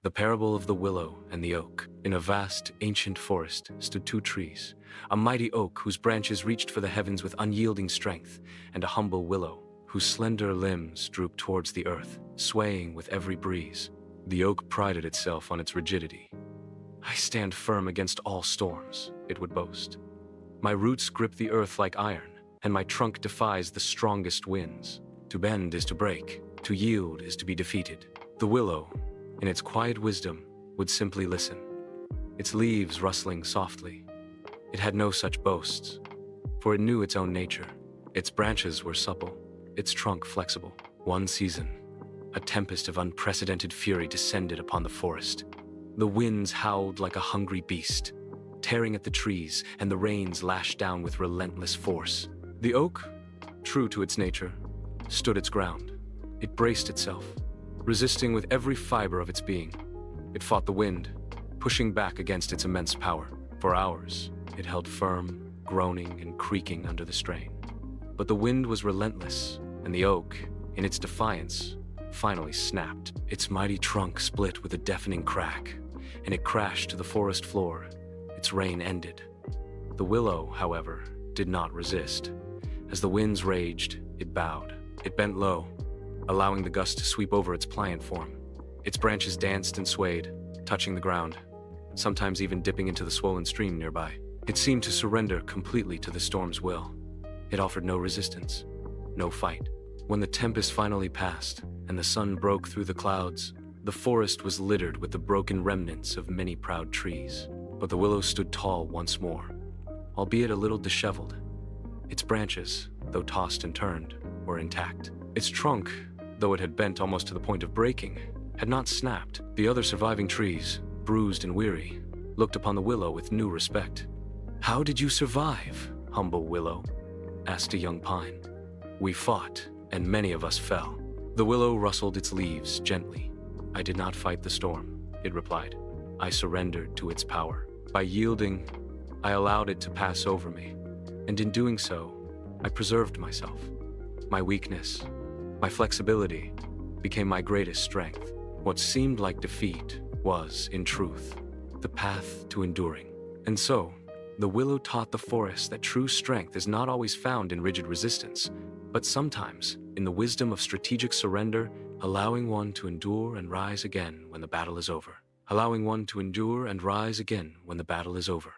The parable of the willow and the oak. In a vast, ancient forest stood two trees, a mighty oak whose branches reached for the heavens with unyielding strength, and a humble willow whose slender limbs drooped towards the earth, swaying with every breeze. The oak prided itself on its rigidity. "I stand firm against all storms," it would boast. "My roots grip the earth like iron, and my trunk defies the strongest winds. To bend is to break, to yield is to be defeated." The willow, in its quiet wisdom, would simply listen, its leaves rustling softly. It had no such boasts, for it knew its own nature. Its branches were supple, its trunk flexible. One season, a tempest of unprecedented fury descended upon the forest. The winds howled like a hungry beast, tearing at the trees, and the rains lashed down with relentless force. The oak, true to its nature, stood its ground. It braced itself, resisting with every fiber of its being. It fought the wind, pushing back against its immense power. For hours, it held firm, groaning and creaking under the strain. But the wind was relentless, and the oak, in its defiance, finally snapped. Its mighty trunk split with a deafening crack, and it crashed to the forest floor. Its reign ended. The willow, however, did not resist. As the winds raged, it bowed. It bent low, allowing the gust to sweep over its pliant form. Its branches danced and swayed, touching the ground, sometimes even dipping into the swollen stream nearby. It seemed to surrender completely to the storm's will. It offered no resistance, no fight. When the tempest finally passed and the sun broke through the clouds, the forest was littered with the broken remnants of many proud trees. But the willow stood tall once more, albeit a little disheveled. Its branches, though tossed and turned, were intact. Its trunk, though it had bent almost to the point of breaking, had not snapped. The other surviving trees, bruised and weary, looked upon the willow with new respect. "How did you survive, humble willow?" asked a young pine. "We fought, and many of us fell." The willow rustled its leaves gently. "I did not fight the storm," it replied. "I surrendered to its power. By yielding, I allowed it to pass over me, and in doing so, I preserved myself. My weakness, my flexibility, became my greatest strength. What seemed like defeat was, in truth, the path to enduring." And so, the willow taught the forest that true strength is not always found in rigid resistance, but sometimes in the wisdom of strategic surrender, allowing one to endure and rise again when the battle is over. Allowing one to endure and rise again when the battle is over.